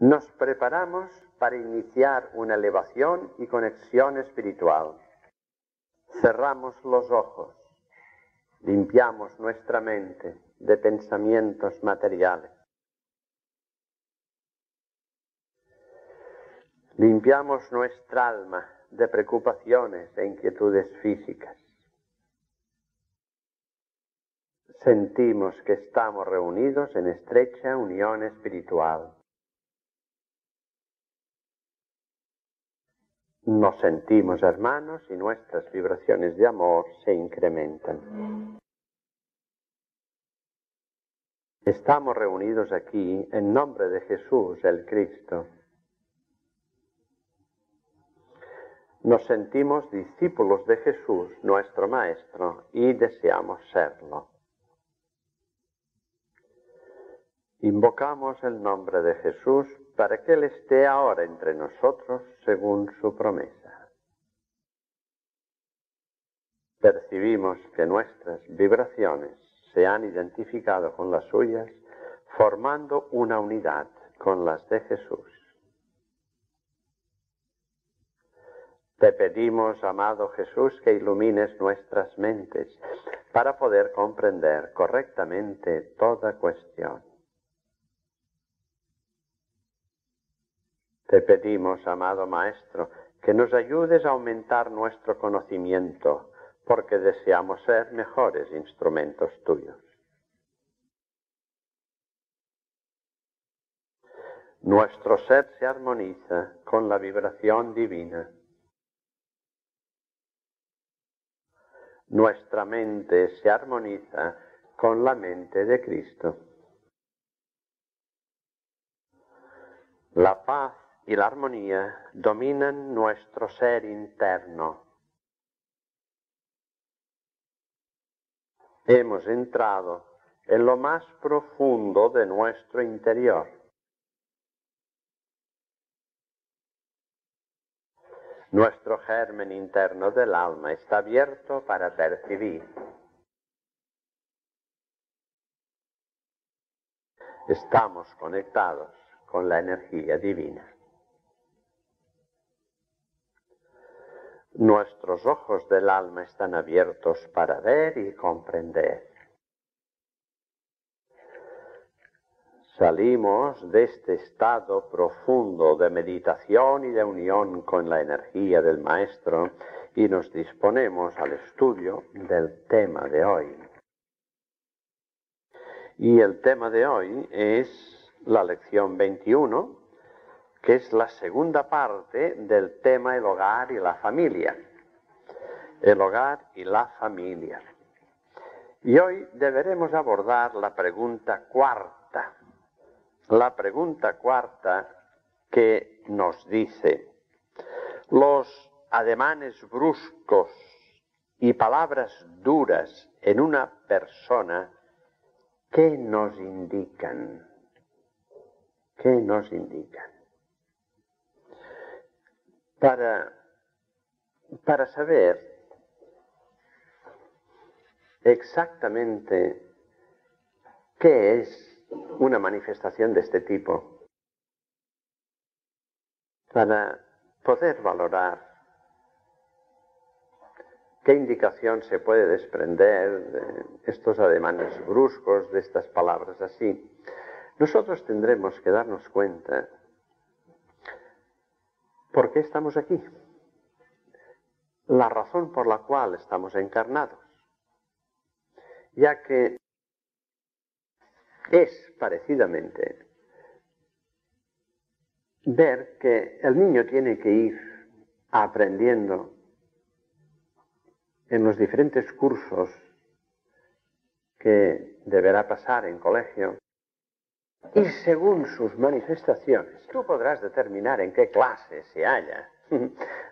Nos preparamos para iniciar una elevación y conexión espiritual. Cerramos los ojos, limpiamos nuestra mente de pensamientos materiales. Limpiamos nuestra alma de preocupaciones e inquietudes físicas. Sentimos que estamos reunidos en estrecha unión espiritual. Nos sentimos hermanos y nuestras vibraciones de amor se incrementan. Estamos reunidos aquí en nombre de Jesús, el Cristo. Nos sentimos discípulos de Jesús, nuestro Maestro, y deseamos serlo. Invocamos el nombre de Jesús para que Él esté ahora entre nosotros según su promesa. Percibimos que nuestras vibraciones se han identificado con las suyas, formando una unidad con las de Jesús. Te pedimos, amado Jesús, que ilumines nuestras mentes para poder comprender correctamente toda cuestión. Te pedimos, amado Maestro, que nos ayudes a aumentar nuestro conocimiento, porque deseamos ser mejores instrumentos tuyos. Nuestro ser se armoniza con la vibración divina. Nuestra mente se armoniza con la mente de Cristo. La paz y la armonía dominan nuestro ser interno. Hemos entrado en lo más profundo de nuestro interior. Nuestro germen interno del alma está abierto para percibir. Estamos conectados con la energía divina. Nuestros ojos del alma están abiertos para ver y comprender. Salimos de este estado profundo de meditación y de unión con la energía del Maestro y nos disponemos al estudio del tema de hoy. Y el tema de hoy es la lección 21, que es la segunda parte del tema el hogar y la familia. El hogar y la familia. Y hoy deberemos abordar la pregunta cuarta. La pregunta cuarta que nos dice: los ademanes bruscos y palabras duras en una persona, ¿qué nos indican? ¿Qué nos indican? Para saber exactamente qué es una manifestación de este tipo, para poder valorar qué indicación se puede desprender de estos ademanes bruscos, de estas palabras así, nosotros tendremos que darnos cuenta por qué estamos aquí, la razón por la cual estamos encarnados, ya que es parecidamente ver que el niño tiene que ir aprendiendo en los diferentes cursos que deberá pasar en colegio, y según sus manifestaciones tú podrás determinar en qué clase se halla,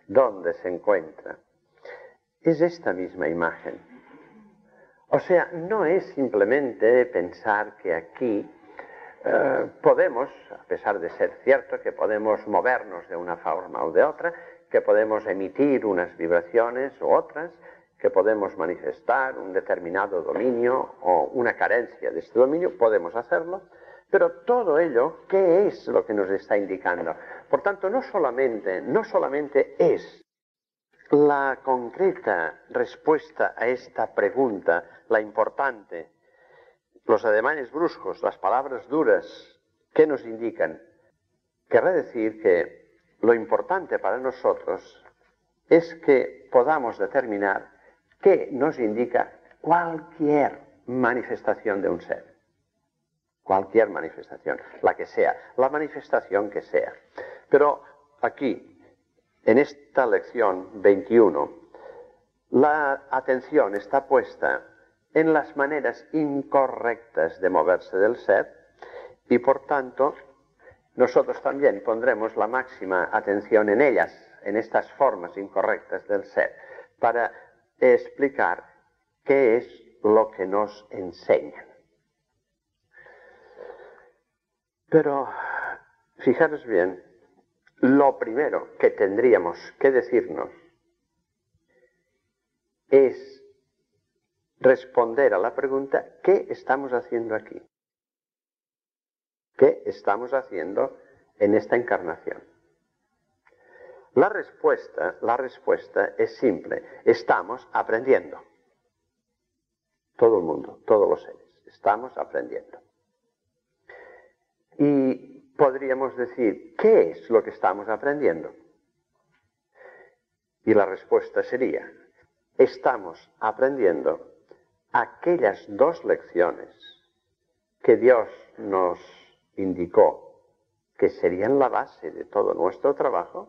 dónde se encuentra. Es esta misma imagen. O sea, no es simplemente pensar que aquí podemos, a pesar de ser cierto que podemos movernos de una forma o de otra, que podemos emitir unas vibraciones u otras, que podemos manifestar un determinado dominio o una carencia de este dominio, podemos hacerlo, Pero todo ello, ¿qué es lo que nos está indicando? Por tanto, no solamente es la concreta respuesta a esta pregunta, la importante, los ademanes bruscos, las palabras duras, ¿qué nos indican? Querrá decir que lo importante para nosotros es que podamos determinar qué nos indica cualquier manifestación de un ser. Cualquier manifestación, la que sea, la manifestación que sea. Pero aquí, en esta lección 21, la atención está puesta en las maneras incorrectas de moverse del ser y por tanto nosotros también pondremos la máxima atención en ellas, en estas formas incorrectas del ser, para explicar qué es lo que nos enseñan. Pero, fijaros bien, lo primero que tendríamos que decirnos es responder a la pregunta, ¿qué estamos haciendo aquí? ¿Qué estamos haciendo en esta encarnación? La respuesta es simple, estamos aprendiendo. Todo el mundo, todos los seres, estamos aprendiendo. Y podríamos decir, ¿qué es lo que estamos aprendiendo? Y la respuesta sería, estamos aprendiendo aquellas dos lecciones que Dios nos indicó que serían la base de todo nuestro trabajo,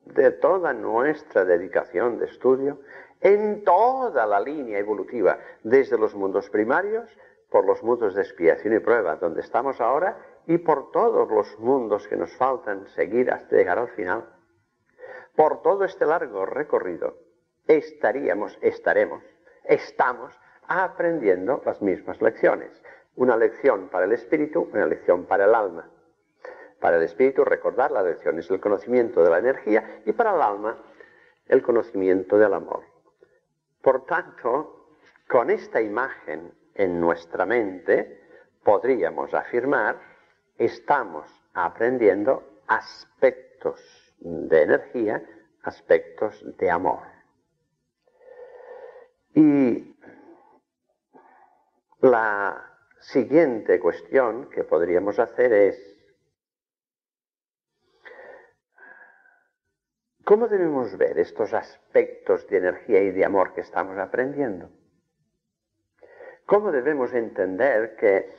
de toda nuestra dedicación de estudio, en toda la línea evolutiva, desde los mundos primarios, por los mundos de expiación y prueba, donde estamos ahora, y por todos los mundos que nos faltan seguir hasta llegar al final. Por todo este largo recorrido, estamos aprendiendo las mismas lecciones. Una lección para el espíritu, una lección para el alma. Para el espíritu, recordar, la lección es el conocimiento de la energía, y para el alma, el conocimiento del amor. Por tanto, con esta imagen en nuestra mente, podríamos afirmar, estamos aprendiendo aspectos de energía, aspectos de amor. Y la siguiente cuestión que podríamos hacer es, ¿cómo debemos ver estos aspectos de energía y de amor que estamos aprendiendo? ¿Cómo debemos entender que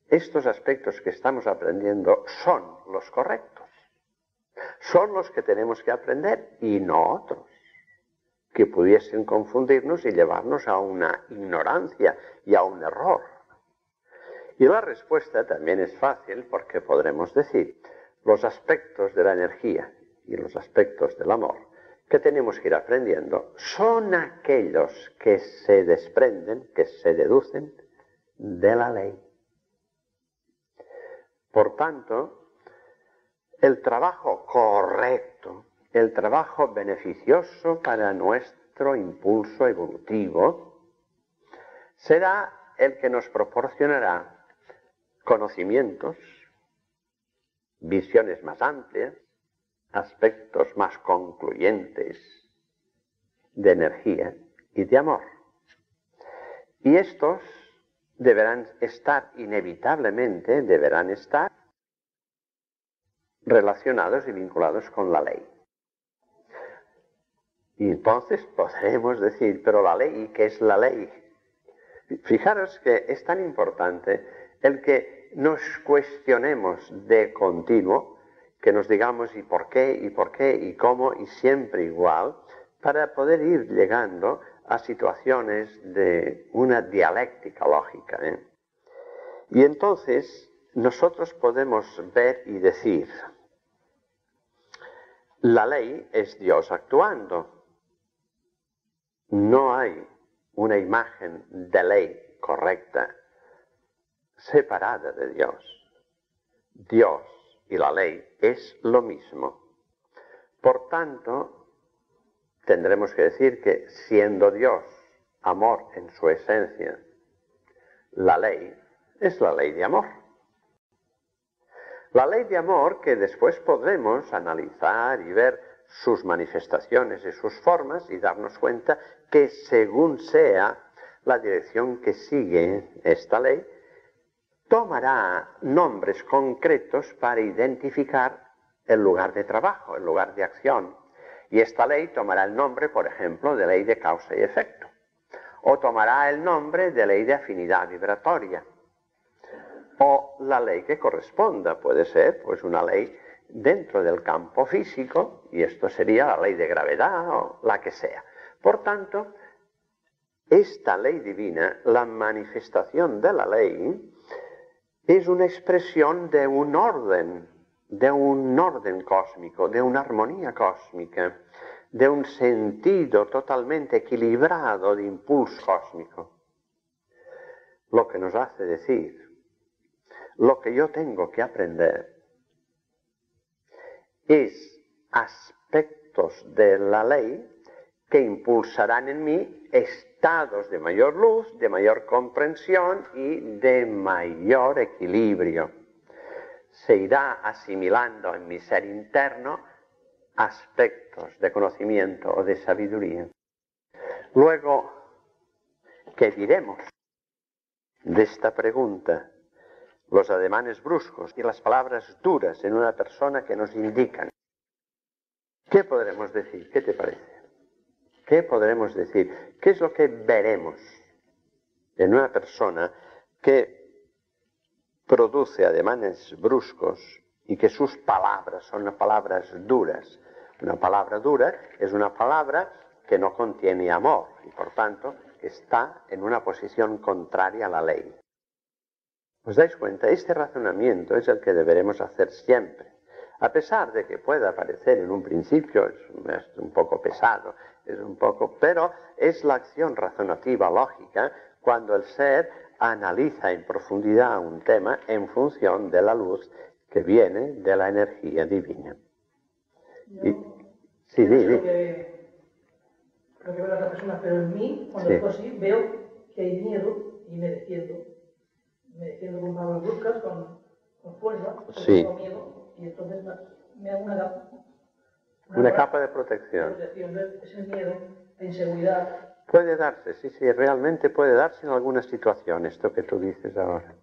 estos aspectos que estamos aprendiendo son los correctos? Son los que tenemos que aprender y no otros, que pudiesen confundirnos y llevarnos a una ignorancia y a un error. Y la respuesta también es fácil porque podremos decir, los aspectos de la energía y los aspectos del amor que tenemos que ir aprendiendo son aquellos que se desprenden, que se deducen de la ley. Por tanto, el trabajo correcto, el trabajo beneficioso para nuestro impulso evolutivo, será el que nos proporcionará conocimientos, visiones más amplias, aspectos más concluyentes de energía y de amor. Y estos deberán estar relacionados y vinculados con la ley. Y entonces podremos decir, pero la ley, ¿qué es la ley? Fijaros que es tan importante el que nos cuestionemos de continuo, que nos digamos y por qué, y cómo, y siempre igual, para poder ir llegando a situaciones de una dialéctica lógica. Y entonces nosotros podemos ver y decir, la ley es Dios actuando. No hay una imagen de ley correcta separada de Dios. Dios y la ley es lo mismo. Por tanto, tendremos que decir que siendo Dios amor en su esencia, la ley es la ley de amor. La ley de amor que después podremos analizar y ver sus manifestaciones y sus formas y darnos cuenta que según sea la dirección que sigue esta ley, tomará nombres concretos para identificar el lugar de trabajo, el lugar de acción. Y esta ley tomará el nombre, por ejemplo, de ley de causa y efecto. O tomará el nombre de ley de afinidad vibratoria. O la ley que corresponda, puede ser pues una ley dentro del campo físico, y esto sería la ley de gravedad o la que sea. Por tanto, esta ley divina, la manifestación de la ley, es una expresión de un orden cósmico, de una armonía cósmica, de un sentido totalmente equilibrado de impulso cósmico. Lo que nos hace decir, lo que yo tengo que aprender es aspectos de la ley que impulsarán en mí estados de mayor luz, de mayor comprensión y de mayor equilibrio. Se irá asimilando en mi ser interno aspectos de conocimiento o de sabiduría. Luego, ¿qué diremos de esta pregunta? Los ademanes bruscos y las palabras duras en una persona que nos indican. ¿Qué podremos decir? ¿Qué te parece? ¿Qué podremos decir? ¿Qué es lo que veremos en una persona que produce ademanes bruscos y que sus palabras son palabras duras? Una palabra dura es una palabra que no contiene amor y por tanto está en una posición contraria a la ley. ¿Os dais cuenta? Este razonamiento es el que deberemos hacer siempre. A pesar de que pueda parecer en un principio, es un poco pesado, pero es la acción razonativa lógica cuando el ser analiza en profundidad un tema en función de la luz que viene de la energía divina. Sí, lo que veo a la persona, pero en mí, cuando digo así, veo que hay miedo y me defiendo con palabras bruscas, con fuerza, porque tengo miedo, y entonces me hago una capa de protección. Es el miedo, la inseguridad. Puede darse, sí, realmente puede darse en algunas situaciones, esto que tú dices ahora.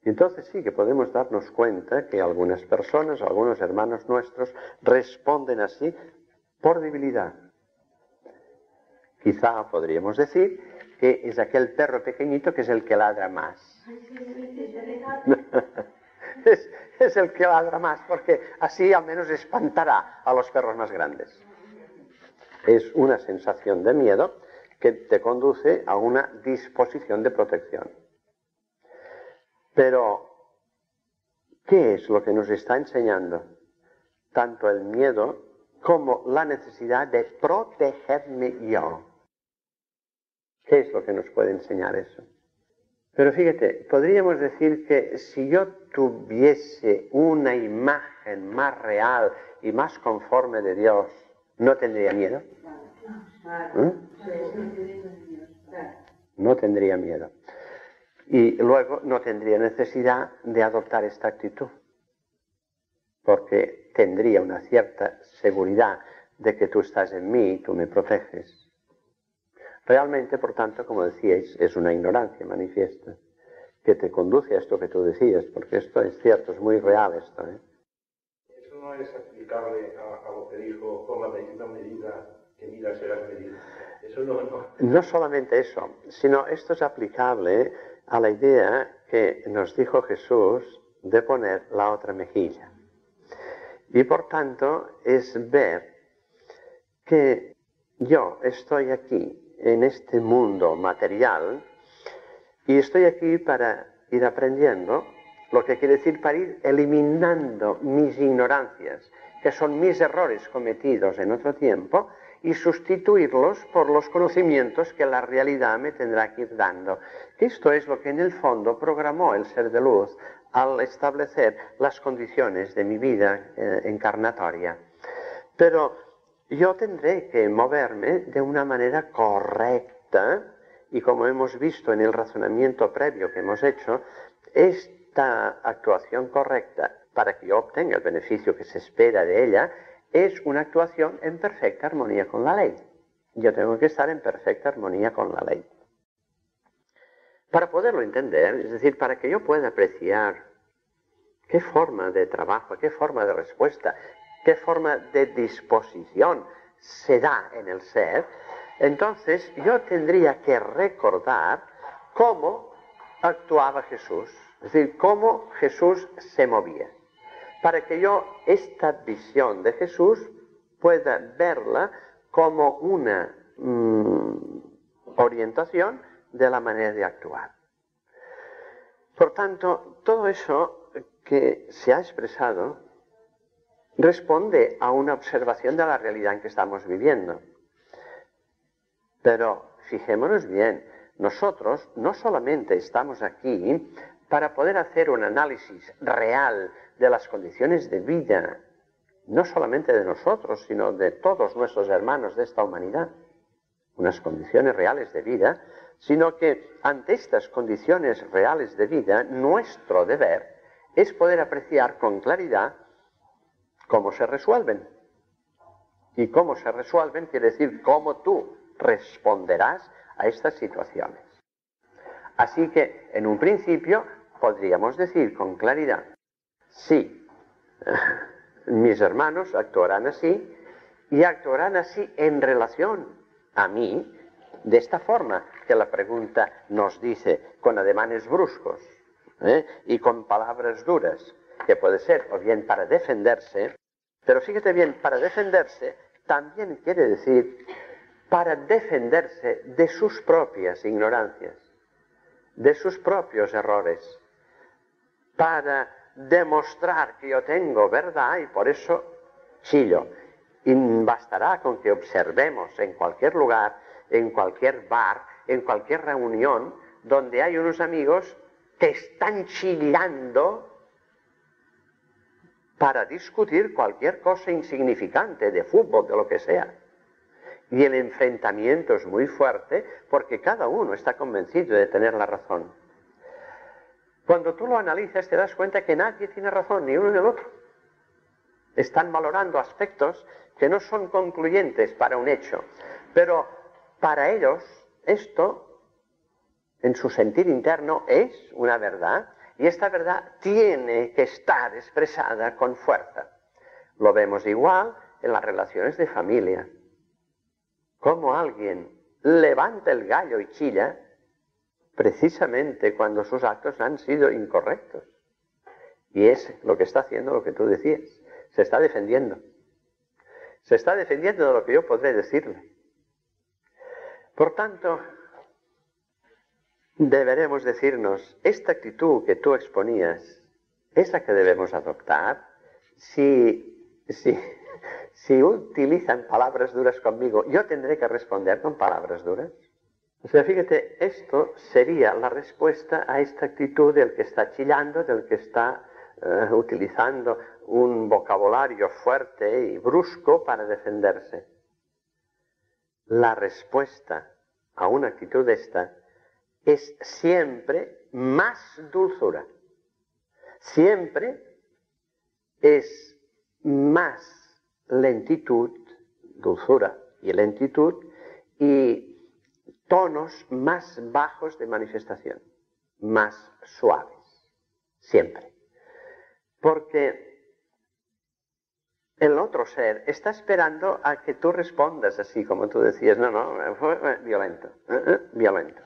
Y entonces sí que podemos darnos cuenta que algunas personas, algunos hermanos nuestros, responden así por debilidad. Quizá podríamos decir que es aquel perro pequeñito que es el que ladra más. Es el que ladra más, porque así al menos espantará a los perros más grandes. Es una sensación de miedo que te conduce a una disposición de protección. Pero, ¿qué es lo que nos está enseñando? Tanto el miedo como la necesidad de protegerme yo. ¿Qué es lo que nos puede enseñar eso? Pero fíjate, podríamos decir que si yo tuviese una imagen más real y más conforme de Dios, ¿no tendría miedo? No tendría miedo. Y luego no tendría necesidad de adoptar esta actitud, porque tendría una cierta seguridad de que tú estás en mí y tú me proteges. Realmente, por tanto, como decíais, es una ignorancia manifiesta que te conduce a esto que tú decías, porque esto es cierto, es muy real esto. Eso no es aplicable a lo que dijo, con la misma medida que midas serás medido. Eso no. No solamente eso, sino esto es aplicable a la idea que nos dijo Jesús de poner la otra mejilla. Y por tanto es ver que yo estoy aquí en este mundo material y estoy aquí para ir aprendiendo, lo que quiere decir para ir eliminando mis ignorancias, que son mis errores cometidos en otro tiempo, y sustituirlos por los conocimientos que la realidad me tendrá que ir dando. Esto es lo que en el fondo programó el ser de luz al establecer las condiciones de mi vida encarnatoria. Pero yo tendré que moverme de una manera correcta y como hemos visto en el razonamiento previo que hemos hecho, esta actuación correcta, para que yo obtenga el beneficio que se espera de ella, es una actuación en perfecta armonía con la ley. Yo tengo que estar en perfecta armonía con la ley. Para poderlo entender, es decir, para que yo pueda apreciar qué forma de trabajo, qué forma de respuesta, qué forma de disposición se da en el ser, entonces yo tendría que recordar cómo actuaba Jesús, es decir, cómo Jesús se movía, para que yo esta visión de Jesús pueda verla como una orientación de la manera de actuar. Por tanto, todo eso que se ha expresado responde a una observación de la realidad en que estamos viviendo. Pero fijémonos bien, nosotros no solamente estamos aquí para poder hacer un análisis real de las condiciones de vida, no solamente de nosotros, sino de todos nuestros hermanos de esta humanidad, unas condiciones reales de vida, sino que ante estas condiciones reales de vida, nuestro deber es poder apreciar con claridad cómo se resuelven. Y cómo se resuelven quiere decir cómo tú responderás a estas situaciones. Así que, en un principio, podríamos decir con claridad, sí, mis hermanos actuarán así, y actuarán así en relación a mí, de esta forma que la pregunta nos dice, con ademanes bruscos, y con palabras duras, que puede ser o bien para defenderse, pero fíjate bien, para defenderse también quiere decir para defenderse de sus propias ignorancias, de sus propios errores, para demostrar que yo tengo verdad y por eso chillo. Y bastará con que observemos en cualquier lugar, en cualquier bar, en cualquier reunión, donde hay unos amigos que están chillando para discutir cualquier cosa insignificante, de fútbol, de lo que sea. Y el enfrentamiento es muy fuerte porque cada uno está convencido de tener la razón. Cuando tú lo analizas te das cuenta que nadie tiene razón, ni uno ni el otro. Están valorando aspectos que no son concluyentes para un hecho, pero para ellos esto, en su sentir interno, es una verdad, y esta verdad tiene que estar expresada con fuerza. Lo vemos igual en las relaciones de familia. Cómo alguien levanta el gallo y chilla precisamente cuando sus actos han sido incorrectos. Y es lo que está haciendo lo que tú decías. Se está defendiendo. Se está defendiendo de lo que yo podré decirle. Por tanto, deberemos decirnos, esta actitud que tú exponías, ¿es la que debemos adoptar? Si utilizan palabras duras conmigo, ¿yo tendré que responder con palabras duras? O sea, fíjate, esto sería la respuesta a esta actitud del que está chillando, del que está utilizando un vocabulario fuerte y brusco para defenderse. La respuesta a una actitud esta es siempre más dulzura. Siempre es más lentitud, dulzura y lentitud, y tonos más bajos de manifestación, más suaves, siempre. Porque el otro ser está esperando a que tú respondas así, como tú decías, no, fue violento, violento.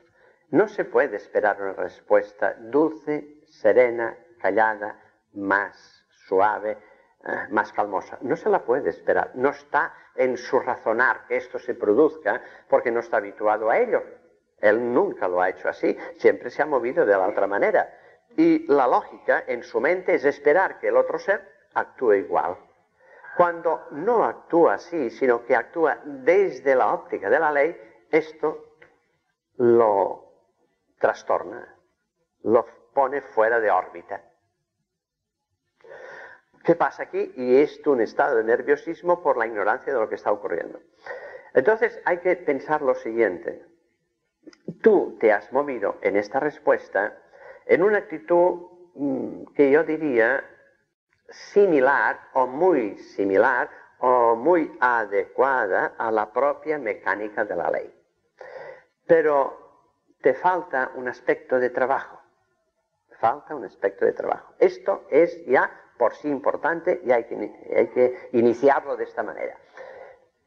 No se puede esperar una respuesta dulce, serena, callada, más suave, más calmosa. No se la puede esperar. No está en su razonar que esto se produzca porque no está habituado a ello. Él nunca lo ha hecho así, siempre se ha movido de la otra manera. Y la lógica en su mente es esperar que el otro ser actúe igual. Cuando no actúa así, sino que actúa desde la óptica de la ley, esto lo trastorna, lo pone fuera de órbita. ¿Qué pasa aquí? Y es un estado de nerviosismo por la ignorancia de lo que está ocurriendo. Entonces hay que pensar lo siguiente. Tú te has movido en esta respuesta en una actitud que yo diría similar o muy adecuada a la propia mecánica de la ley. Pero te falta un aspecto de trabajo. Esto es ya por sí importante y hay que iniciarlo de esta manera.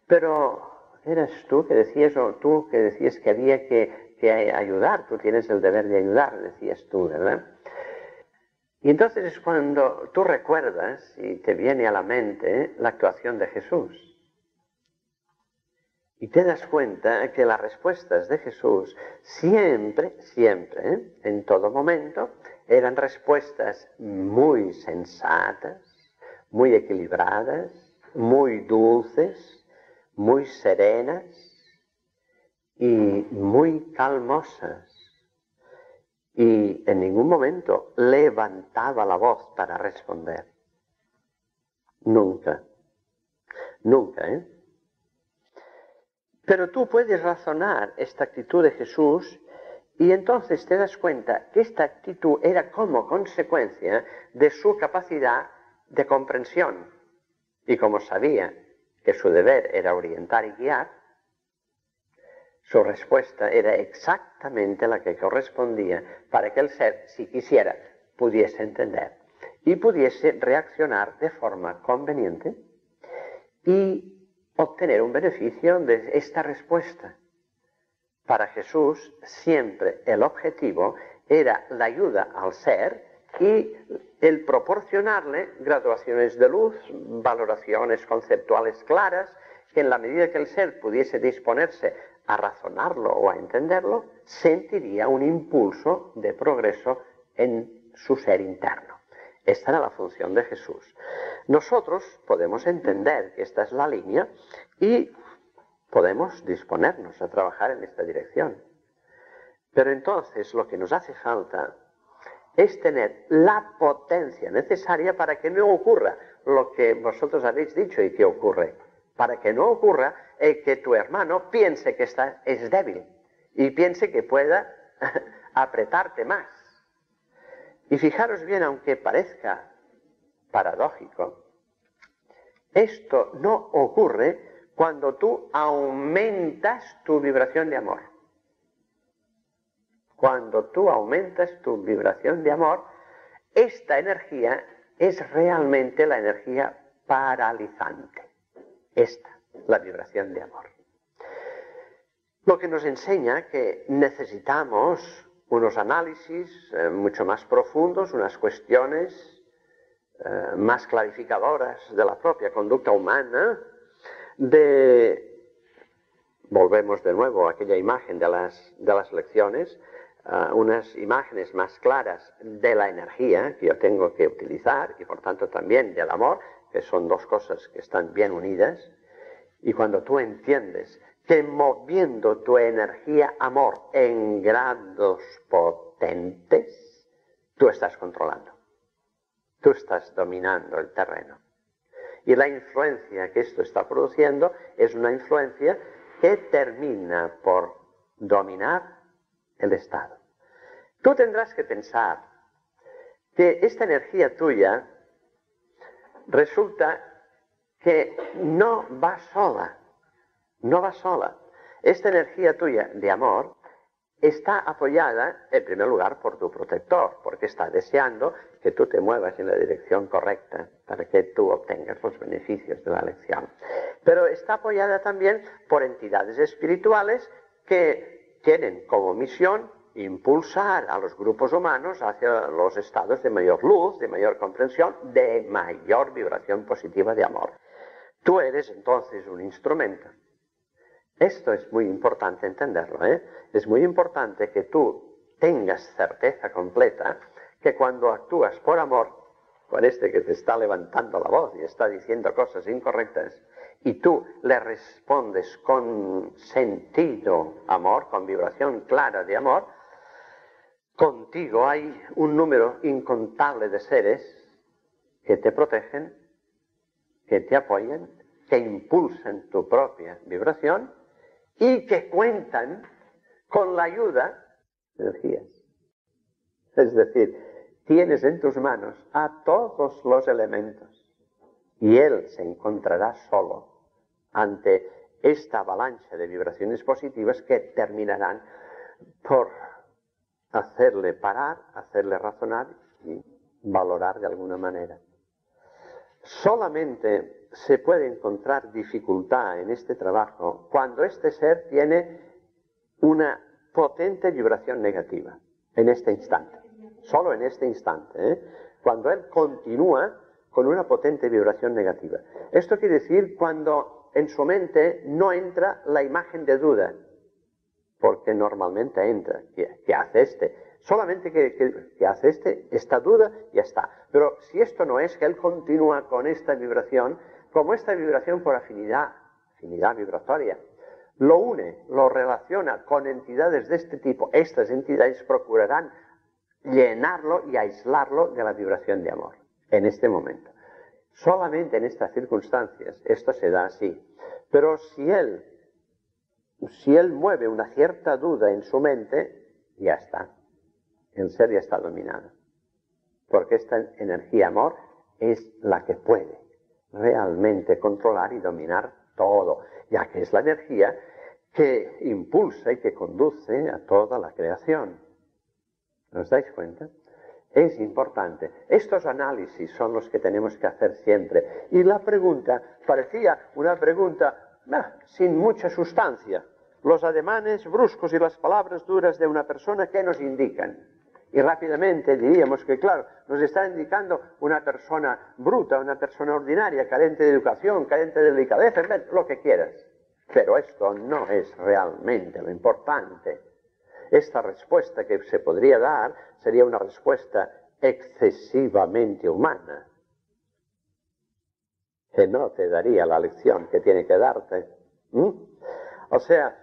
Pero eras tú que decías, o tú que decías que había que ayudar, tú tienes el deber de ayudar, decías tú, ¿verdad? Y entonces es cuando tú recuerdas y te viene a la mente la actuación de Jesús. Y te das cuenta que las respuestas de Jesús siempre, en todo momento, eran respuestas muy sensatas, muy equilibradas, muy dulces, muy serenas y muy calmosas. Y en ningún momento levantaba la voz para responder. Nunca, ¿eh? Pero tú puedes razonar esta actitud de Jesús y entonces te das cuenta que esta actitud era como consecuencia de su capacidad de comprensión. Y como sabía que su deber era orientar y guiar, su respuesta era exactamente la que correspondía para que el ser, si quisiera, pudiese entender y pudiese reaccionar de forma conveniente y obtener un beneficio de esta respuesta. Para Jesús siempre el objetivo era la ayuda al ser y el proporcionarle graduaciones de luz, valoraciones conceptuales claras, que en la medida que el ser pudiese disponerse a razonarlo o a entenderlo, sentiría un impulso de progreso en su ser interno. Esta era la función de Jesús. Nosotros podemos entender que esta es la línea y podemos disponernos a trabajar en esta dirección. Pero entonces lo que nos hace falta es tener la potencia necesaria para que no ocurra lo que vosotros habéis dicho y que ocurre. Para que no ocurra que tu hermano piense que es débil y piense que pueda apretarte más. Y fijaros bien, aunque parezca paradójico, esto no ocurre cuando tú aumentas tu vibración de amor. Cuando tú aumentas tu vibración de amor, esta energía es realmente la energía paralizante. Esta, la vibración de amor. Lo que nos enseña que necesitamos unos análisis mucho más profundos, unas cuestiones más clarificadoras de la propia conducta humana, volvemos de nuevo a aquella imagen de las lecciones, unas imágenes más claras de la energía que yo tengo que utilizar y por tanto también del amor, que son dos cosas que están bien unidas. Y cuando tú entiendes que moviendo tu energía amor en grados potentes, tú estás controlando, tú estás dominando el terreno. Y la influencia que esto está produciendo es una influencia que termina por dominar el estado. Tú tendrás que pensar que esta energía tuya resulta que no va sola. Esta energía tuya de amor está apoyada, en primer lugar, por tu protector, porque está deseando que tú te muevas en la dirección correcta para que tú obtengas los beneficios de la lección. Pero está apoyada también por entidades espirituales que tienen como misión impulsar a los grupos humanos hacia los estados de mayor luz, de mayor comprensión, de mayor vibración positiva de amor. Tú eres entonces un instrumento. Esto es muy importante entenderlo, ¿eh? Es muy importante que tú tengas certeza completa que cuando actúas por amor, con este que te está levantando la voz y está diciendo cosas incorrectas, y tú le respondes con sentido amor, con vibración clara de amor, contigo hay un número incontable de seres que te protegen, que te apoyan, que impulsan tu propia vibración y que cuentan con la ayuda de energías. Es decir, tienes en tus manos a todos los elementos y él se encontrará solo ante esta avalancha de vibraciones positivas que terminarán por hacerle parar, hacerle razonar y valorar de alguna manera. Solamente se puede encontrar dificultad en este trabajo cuando este ser tiene una potente vibración negativa en este instante, solo en este instante, cuando él continúa con una potente vibración negativa. Esto quiere decir cuando en su mente no entra la imagen de duda, porque normalmente entra. ¿Qué hace este? Solamente que hace esta duda, ya está. Pero si esto no es, que él continúa con esta vibración, como esta vibración por afinidad vibratoria, lo une, lo relaciona con entidades de este tipo. Estas entidades procurarán llenarlo y aislarlo de la vibración de amor en este momento. Solamente en estas circunstancias esto se da así. Pero si él mueve una cierta duda en su mente, ya está. El ser ya está dominado. Porque esta energía amor es la que puede realmente controlar y dominar todo, ya que es la energía que impulsa y que conduce a toda la creación. ¿Os dais cuenta? Es importante. Estos análisis son los que tenemos que hacer siempre. Y la pregunta parecía una pregunta sin mucha sustancia. Los ademanes bruscos y las palabras duras de una persona, ¿qué nos indican? Y rápidamente diríamos que, claro, nos está indicando una persona bruta, una persona ordinaria, carente de educación, carente de delicadeza, lo que quieras. Pero esto no es realmente lo importante. Esta respuesta que se podría dar sería una respuesta excesivamente humana, que no te daría la lección que tiene que darte. O sea,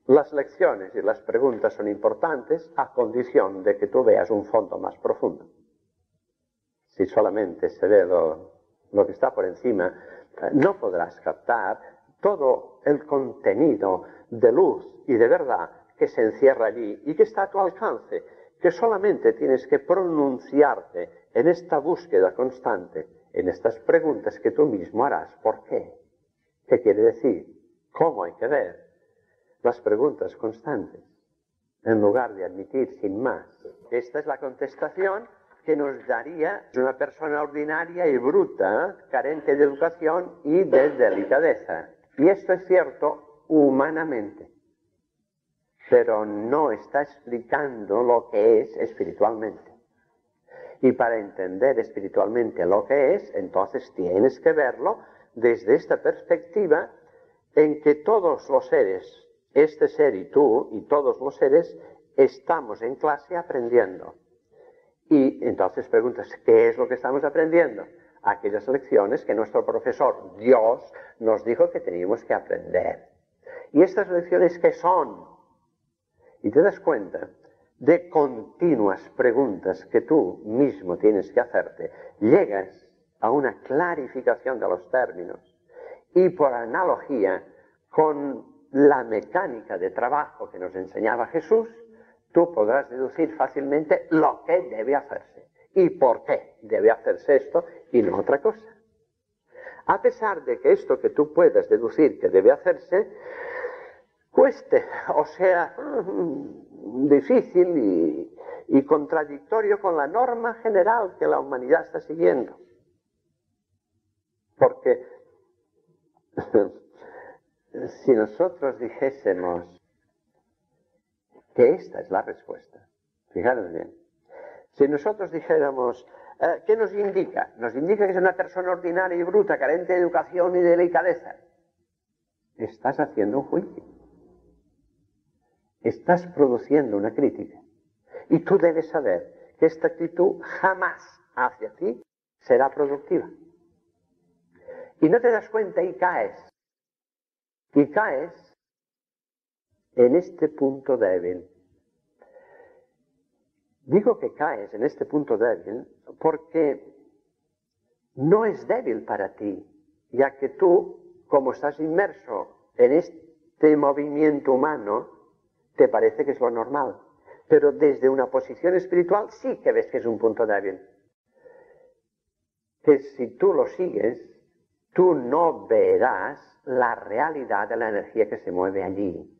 las lecciones y las preguntas son importantes a condición de que tú veas un fondo más profundo. Si solamente se ve lo que está por encima, no podrás captar todo el contenido de luz y de verdad que se encierra allí y que está a tu alcance, que solamente tienes que pronunciarte en esta búsqueda constante, en estas preguntas que tú mismo harás. ¿Por qué? ¿Qué quiere decir? ¿Cómo hay que ver? Las preguntas constantes, en lugar de admitir sin más. Esta es la contestación que nos daría una persona ordinaria y bruta, carente de educación y de delicadeza. Y esto es cierto humanamente, pero no está explicando lo que es espiritualmente. Y para entender espiritualmente lo que es, entonces tienes que verlo desde esta perspectiva en que todos los seres, este ser y tú y todos los seres, estamos en clase aprendiendo. Y entonces preguntas, ¿qué es lo que estamos aprendiendo? Aquellas lecciones que nuestro profesor, Dios, nos dijo que teníamos que aprender. ¿Y estas lecciones qué son? Y te das cuenta de continuas preguntas que tú mismo tienes que hacerte. Llegas a una clarificación de los términos. Y por analogía con la mecánica de trabajo que nos enseñaba Jesús, tú podrás deducir fácilmente lo que debe hacerse y por qué debe hacerse esto y no otra cosa. A pesar de que esto que tú puedas deducir que debe hacerse cueste, o sea, difícil y contradictorio con la norma general que la humanidad está siguiendo. Porque si nosotros dijésemos que esta es la respuesta, fijaros bien, si nosotros dijéramos, ¿qué nos indica? Nos indica que es una persona ordinaria y bruta, carente de educación y de delicadeza. Estás haciendo un juicio. Estás produciendo una crítica. Y tú debes saber que esta actitud jamás hacia ti será productiva. Y no te das cuenta y caes. Y caes en este punto débil. Digo que caes en este punto débil porque no es débil para ti, ya que tú, como estás inmerso en este movimiento humano, te parece que es lo normal. pero desde una posición espiritual sí que ves que es un punto débil. Que si tú lo sigues, tú no verás la realidad de la energía que se mueve allí.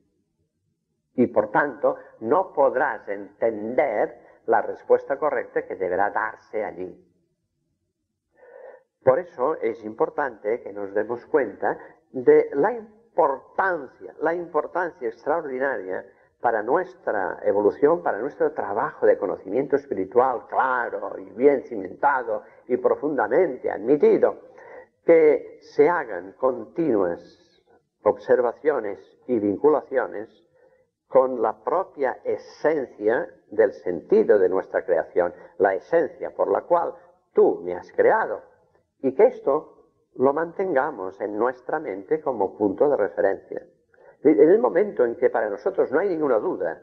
Y por tanto, no podrás entender la respuesta correcta que deberá darse allí. Por eso es importante que nos demos cuenta de la importancia extraordinaria para nuestra evolución, para nuestro trabajo de conocimiento espiritual claro y bien cimentado y profundamente admitido, que se hagan continuas observaciones y vinculaciones con la propia esencia del sentido de nuestra creación, la esencia por la cual tú me has creado, y que esto lo mantengamos en nuestra mente como punto de referencia. En el momento en que para nosotros no hay ninguna duda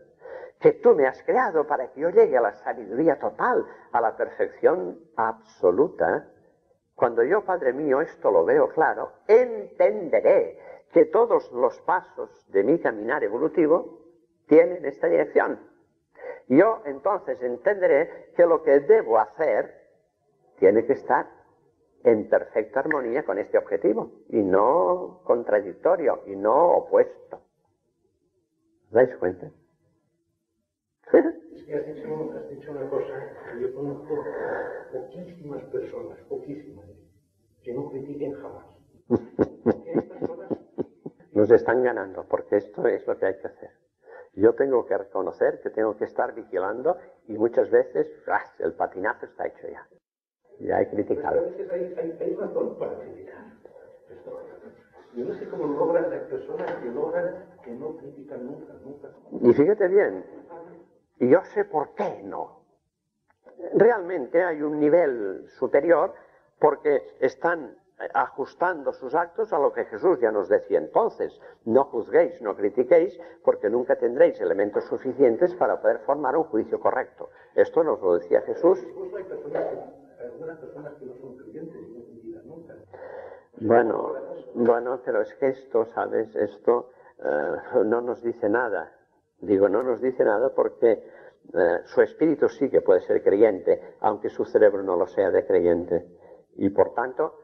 que tú me has creado para que yo llegue a la sabiduría total, a la perfección absoluta, cuando yo, Padre mío, esto lo veo claro, entenderé que todos los pasos de mi caminar evolutivo tienen esta dirección. Yo entonces entenderé que lo que debo hacer tiene que estar en perfecta armonía con este objetivo, y no contradictorio, y no opuesto. ¿Os dais cuenta? Es que has dicho una cosa, que yo conozco poquísimas personas, que no critiquen jamás. Porque hay personas... Nos están ganando, porque esto es lo que hay que hacer. Yo tengo que reconocer que tengo que estar vigilando, y muchas veces el patinazo está hecho ya. Ya he criticado. Pero a veces hay razón para criticar. Yo no sé cómo logran las personas que logran que no critican nunca. Y fíjate bien, y yo sé por qué no. Realmente hay un nivel superior porque están ajustando sus actos a lo que Jesús ya nos decía entonces. No juzguéis, no critiquéis, porque nunca tendréis elementos suficientes para poder formar un juicio correcto. Esto nos lo decía Jesús. Incluso hay algunas personas que no son creyentes y no critican nunca. Bueno, pero es que esto, ¿sabes? Esto no nos dice nada. Digo, no nos dice nada porque su espíritu sí que puede ser creyente, aunque su cerebro no lo sea de creyente. Y por tanto,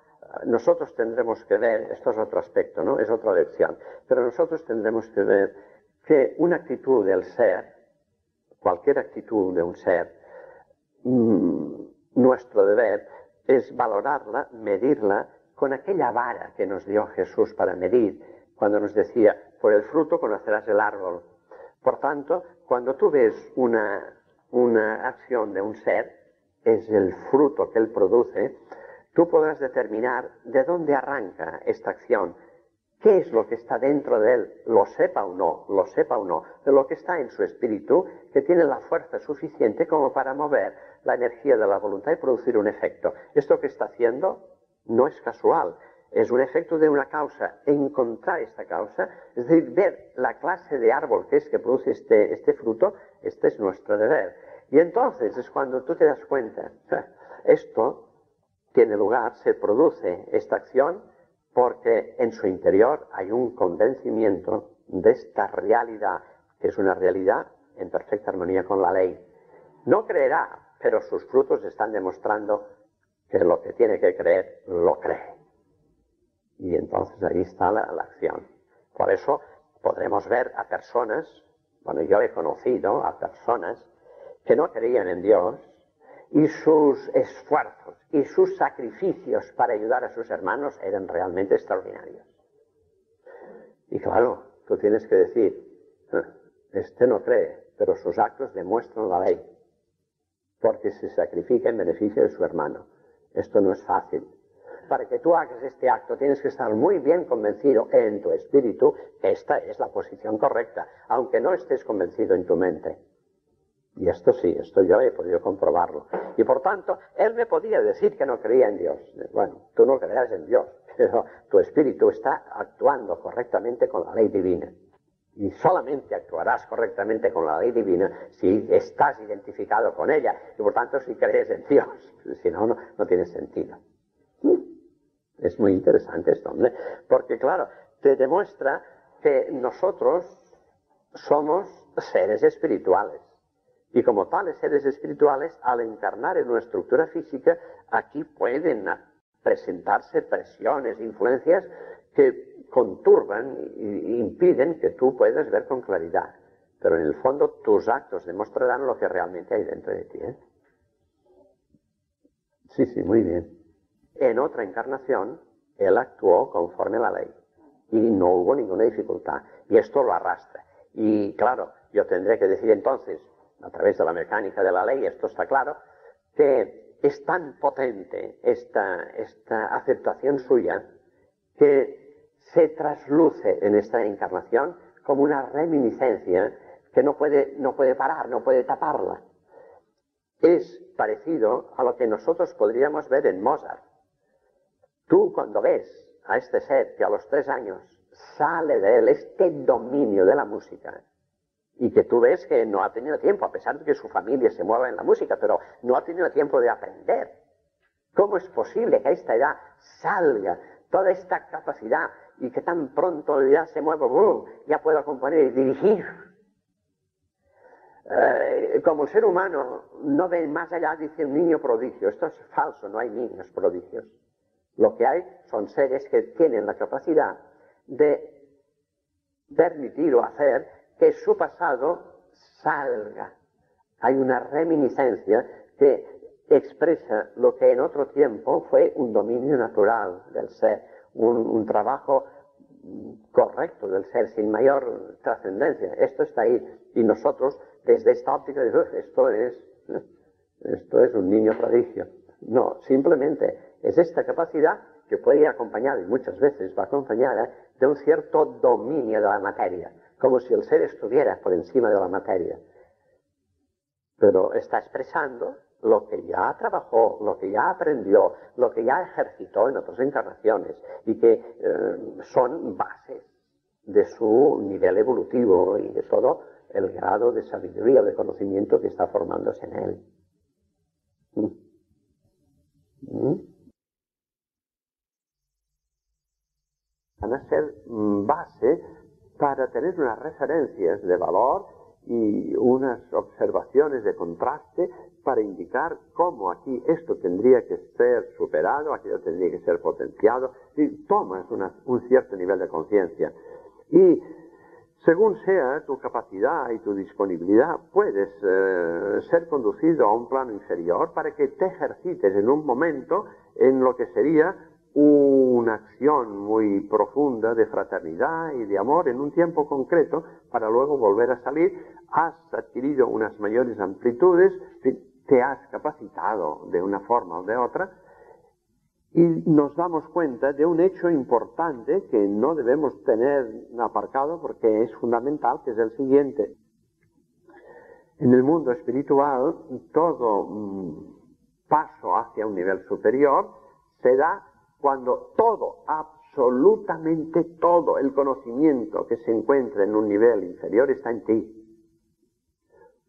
nosotros tendremos que ver, esto es otro aspecto, ¿no? Es otra lección, pero nosotros tendremos que ver que una actitud del ser, cualquier actitud de un ser, nuestro deber es valorarla, medirla con aquella vara que nos dio Jesús para medir, cuando nos decía, por el fruto conocerás el árbol. Por tanto, cuando tú ves una acción de un ser, es el fruto que él produce, tú podrás determinar de dónde arranca esta acción, qué es lo que está dentro de él, lo sepa o no, de lo que está en su espíritu, que tiene la fuerza suficiente como para mover la energía de la voluntad y producir un efecto. Esto que está haciendo no es casual, es un efecto de una causa. Encontrar esta causa, es decir, ver la clase de árbol que es que produce este fruto, este es nuestro deber. Y entonces es cuando tú te das cuenta, esto tiene lugar, se produce esta acción, porque en su interior hay un convencimiento de esta realidad, que es una realidad en perfecta armonía con la ley. No creerá, pero sus frutos están demostrando que lo que tiene que creer, lo cree. Y entonces ahí está la acción. Por eso podremos ver a personas, bueno, yo he conocido a personas que no creían en Dios, y sus esfuerzos y sus sacrificios para ayudar a sus hermanos eran realmente extraordinarios. Y claro, tú tienes que decir, este no cree, pero sus actos demuestran la ley, porque se sacrifica en beneficio de su hermano. Esto no es fácil. Para que tú hagas este acto tienes que estar muy bien convencido en tu espíritu que esta es la posición correcta, aunque no estés convencido en tu mente. Y esto sí, esto yo he podido comprobarlo. Y por tanto, él me podía decir que no creía en Dios. Bueno, tú no creerás en Dios, pero tu espíritu está actuando correctamente con la ley divina. Y solamente actuarás correctamente con la ley divina si estás identificado con ella. Y por tanto, si crees en Dios. Si no, no tiene sentido. Es muy interesante esto, hombre. Porque claro, te demuestra que nosotros somos seres espirituales. Y como tales seres espirituales, al encarnar en una estructura física, aquí pueden presentarse presiones, influencias que conturban e impiden que tú puedas ver con claridad. Pero en el fondo tus actos demostrarán lo que realmente hay dentro de ti, ¿eh? Sí, sí, muy bien. En otra encarnación, él actuó conforme a la ley y no hubo ninguna dificultad. Y esto lo arrastra. Y claro, yo tendré que decir entonces, a través de la mecánica de la ley, esto está claro, que es tan potente esta aceptación suya que se trasluce en esta encarnación como una reminiscencia que no puede parar, no puede taparla. Es parecido a lo que nosotros podríamos ver en Mozart. Tú cuando ves a este ser que a los 3 años sale de él este dominio de la música, y que tú ves que no ha tenido tiempo, a pesar de que su familia se mueva en la música, pero no ha tenido tiempo de aprender. ¿Cómo es posible que a esta edad salga toda esta capacidad y que tan pronto ya se mueva, ya pueda componer y dirigir? Como el ser humano no ve más allá, dice un niño prodigio. Esto es falso, no hay niños prodigios. Lo que hay son seres que tienen la capacidad de permitir o hacer que su pasado salga. Hay una reminiscencia que expresa lo que en otro tiempo fue un dominio natural del ser, un trabajo correcto del ser, sin mayor trascendencia. Esto está ahí. Y nosotros, desde esta óptica, decimos, esto es un niño prodigio. No, simplemente es esta capacidad que puede ir acompañada, y muchas veces va acompañada, de un cierto dominio de la materia, como si el ser estuviera por encima de la materia. Pero está expresando lo que ya trabajó, lo que ya aprendió, lo que ya ejercitó en otras encarnaciones, y que son bases de su nivel evolutivo y de todo el grado de sabiduría o de conocimiento que está formándose en él. Van a ser base para tener unas referencias de valor y unas observaciones de contraste para indicar cómo aquí esto tendría que ser superado, aquello tendría que ser potenciado, y tomas un cierto nivel de conciencia. Y según sea tu capacidad y tu disponibilidad, puedes ser conducido a un plano inferior para que te ejercites en un momento en lo que sería una acción muy profunda de fraternidad y de amor en un tiempo concreto, para luego volver a salir. Has adquirido unas mayores amplitudes, te has capacitado de una forma o de otra, y nos damos cuenta de un hecho importante que no debemos tener aparcado porque es fundamental, que es el siguiente. En el mundo espiritual, todo paso hacia un nivel superior se da cuando todo, absolutamente todo el conocimiento que se encuentra en un nivel inferior está en ti.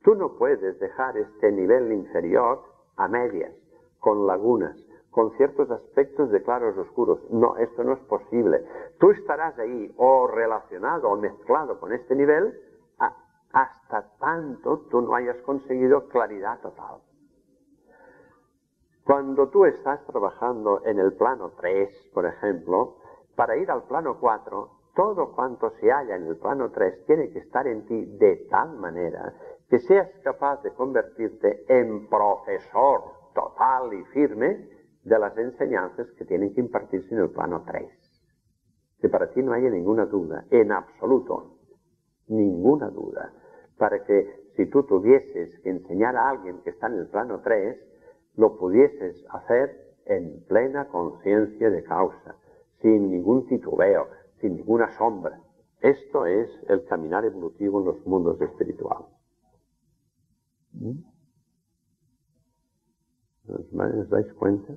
Tú no puedes dejar este nivel inferior a medias, con lagunas, con ciertos aspectos de claros oscuros. No, esto no es posible. Tú estarás ahí o relacionado o mezclado con este nivel hasta tanto tú no hayas conseguido claridad total. Cuando tú estás trabajando en el plano 3, por ejemplo, para ir al plano 4, todo cuanto se halla en el plano 3 tiene que estar en ti de tal manera que seas capaz de convertirte en profesor total y firme de las enseñanzas que tienen que impartirse en el plano 3. Que para ti no haya ninguna duda, en absoluto, ninguna duda, para que si tú tuvieses que enseñar a alguien que está en el plano 3, lo pudieses hacer en plena conciencia de causa, sin ningún titubeo, sin ninguna sombra. Esto es el caminar evolutivo en los mundos espirituales. ¿Os dais cuenta?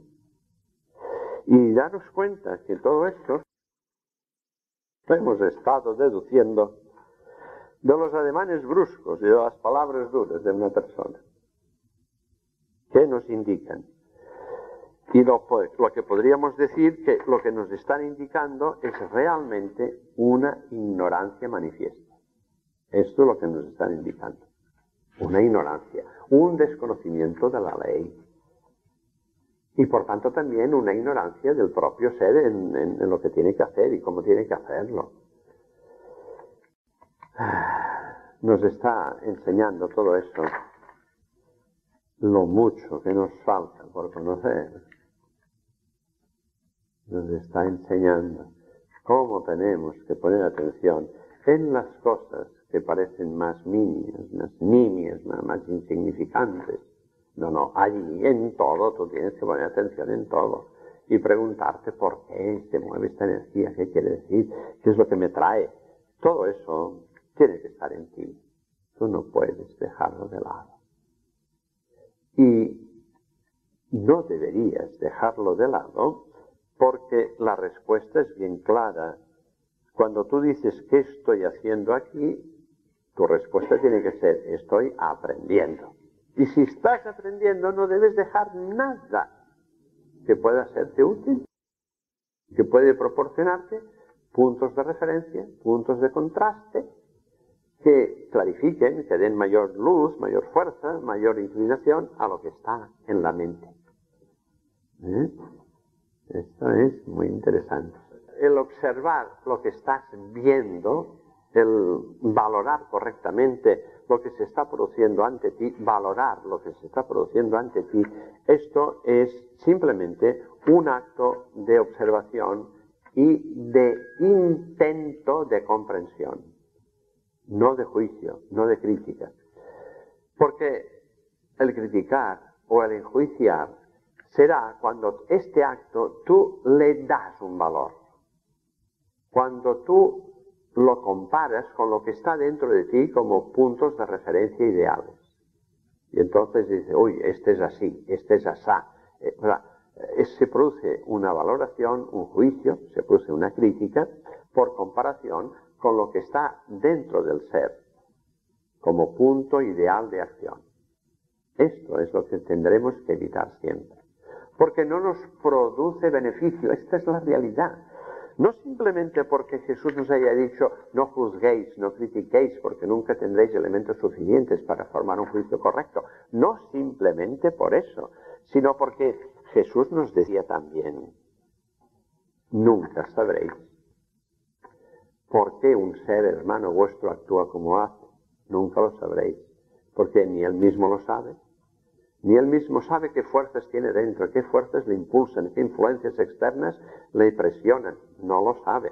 Y daros cuenta que todo esto lo hemos estado deduciendo de los ademanes bruscos y de las palabras duras de una persona. ¿Qué nos indican? Y lo que podríamos decir que lo que nos están indicando es realmente una ignorancia manifiesta. Esto es lo que nos están indicando. una ignorancia, un desconocimiento de la ley. Y por tanto también una ignorancia del propio ser en lo que tiene que hacer y cómo tiene que hacerlo. Nos está enseñando todo eso, lo mucho que nos falta por conocer. Nos está enseñando cómo tenemos que poner atención en las cosas que parecen más nimias, más insignificantes. No, allí en todo tú tienes que poner atención en todo y preguntarte por qué se mueve esta energía, qué quiere decir, qué es lo que me trae. Todo eso tiene que estar en ti. Tú no puedes dejarlo de lado. Y no deberías dejarlo de lado porque la respuesta es bien clara. Cuando tú dices, ¿qué estoy haciendo aquí?, tu respuesta tiene que ser, estoy aprendiendo. Y si estás aprendiendo, no debes dejar nada que pueda serte útil, que puede proporcionarte puntos de referencia, puntos de contraste, que clarifiquen, que den mayor luz, mayor fuerza, mayor inclinación a lo que está en la mente. Esto es muy interesante. El observar lo que estás viendo, el valorar correctamente lo que se está produciendo ante ti, valorar lo que se está produciendo ante ti, esto es simplemente un acto de observación y de intento de comprensión, no de juicio, no de crítica. Porque el criticar o el enjuiciar será cuando este acto tú le das un valor. Cuando tú lo comparas con lo que está dentro de ti como puntos de referencia ideales. Y entonces dice, uy, este es así, este es asá. Se produce una valoración, un juicio, se produce una crítica por comparación con lo que está dentro del ser como punto ideal de acción. Esto es lo que tendremos que evitar siempre. Porque no nos produce beneficio, esta es la realidad. No simplemente porque Jesús nos haya dicho, no juzguéis, no critiquéis, porque nunca tendréis elementos suficientes para formar un juicio correcto. No simplemente por eso, sino porque Jesús nos decía también, nunca sabréis por qué un ser hermano vuestro actúa como hace. Nunca lo sabréis, porque ni él mismo lo sabe, ni él mismo sabe qué fuerzas tiene dentro, qué fuerzas le impulsan, qué influencias externas le presionan. No lo sabe.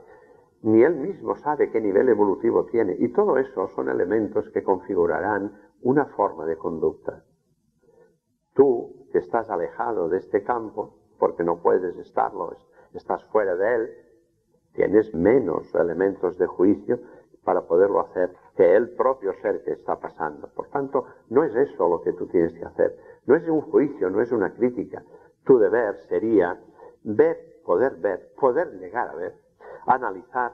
Ni él mismo sabe qué nivel evolutivo tiene. Y todo eso son elementos que configurarán una forma de conducta. Tú, que estás alejado de este campo, porque no puedes estarlo, estás fuera de él, tienes menos elementos de juicio para poderlo hacer que el propio ser que está pasando. Por tanto, no es eso lo que tú tienes que hacer. No es un juicio, no es una crítica. Tu deber sería poder llegar a ver, analizar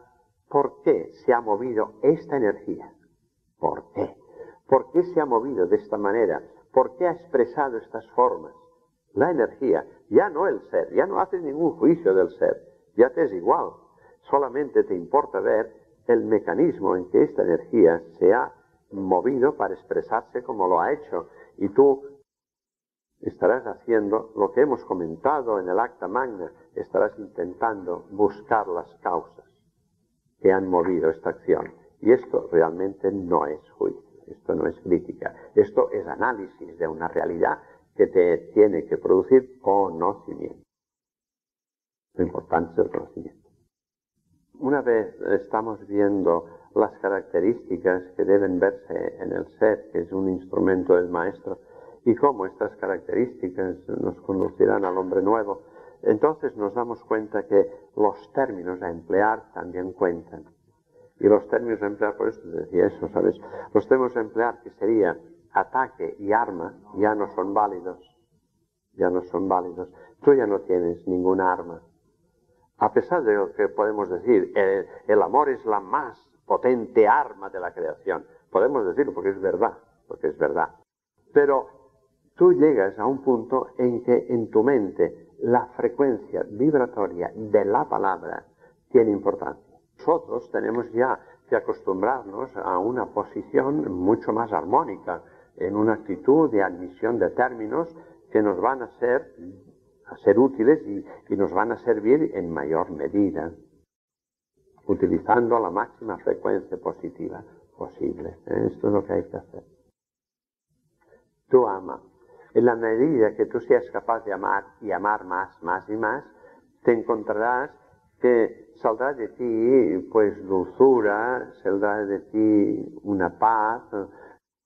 por qué se ha movido esta energía. ¿Por qué? ¿Por qué se ha movido de esta manera? ¿Por qué ha expresado estas formas? La energía, ya no el ser, ya no haces ningún juicio del ser, ya te es igual. Solamente te importa ver el mecanismo en que esta energía se ha movido para expresarse como lo ha hecho. Y tú estarás haciendo lo que hemos comentado en el Acta Magna, estarás intentando buscar las causas que han movido esta acción. Y esto realmente no es juicio, esto no es crítica, esto es análisis de una realidad que te tiene que producir conocimiento. Lo importante es el conocimiento. Una vez estamos viendo las características que deben verse en el ser, que es un instrumento del Maestro, y cómo estas características nos conducirán al hombre nuevo, entonces nos damos cuenta que los términos a emplear también cuentan. Y los términos a emplear, por eso te decía eso, ¿sabes? Los términos a emplear, que sería ataque y arma, ya no son válidos. Ya no son válidos. Tú ya no tienes ninguna arma. A pesar de lo que podemos decir, el amor es la más potente arma de la creación. Podemos decirlo porque es verdad, Pero tú llegas a un punto en que en tu mente la frecuencia vibratoria de la palabra tiene importancia. Nosotros tenemos ya que acostumbrarnos a una posición mucho más armónica en una actitud de admisión de términos que nos van a ser útiles y nos van a servir en mayor medida, utilizando la máxima frecuencia positiva posible. Esto es lo que hay que hacer. Tú ama. En la medida que tú seas capaz de amar y amar más, más y más, te encontrarás que saldrá de ti pues dulzura, saldrá de ti una paz,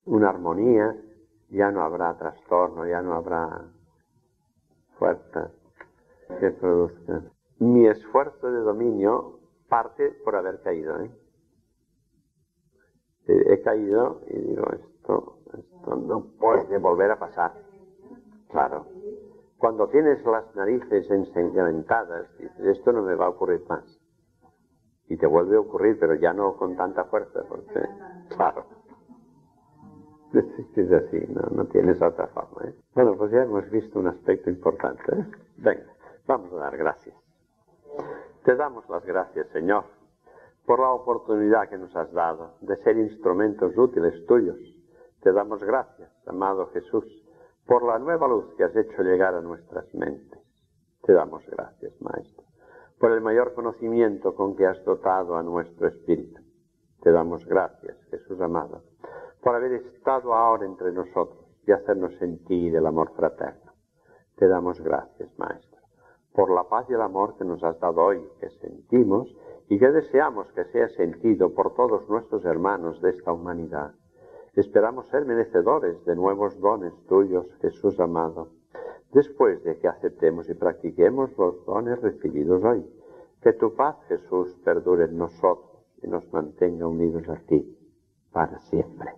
una armonía, ya no habrá trastorno, ya no habrá fuerza que produzca. Mi esfuerzo de dominio parte por haber caído. He caído y digo, esto no puede volver a pasar. Claro. Cuando tienes las narices ensangrentadas, dices, esto no me va a ocurrir más. Y te vuelve a ocurrir, pero ya no con tanta fuerza, porque, claro, es así, no tienes otra forma. Bueno, pues ya hemos visto un aspecto importante. Venga, vamos a dar gracias. Te damos las gracias, Señor, por la oportunidad que nos has dado de ser instrumentos útiles tuyos. Te damos gracias, amado Jesús, por la nueva luz que has hecho llegar a nuestras mentes. Te damos gracias, Maestro, por el mayor conocimiento con que has dotado a nuestro espíritu. Te damos gracias, Jesús amado, por haber estado ahora entre nosotros y hacernos sentir el amor fraterno. Te damos gracias, Maestro, por la paz y el amor que nos has dado hoy, que sentimos y que deseamos que sea sentido por todos nuestros hermanos de esta humanidad. Esperamos ser merecedores de nuevos dones tuyos, Jesús amado, después de que aceptemos y practiquemos los dones recibidos hoy. Que tu paz, Jesús, perdure en nosotros y nos mantenga unidos a ti para siempre.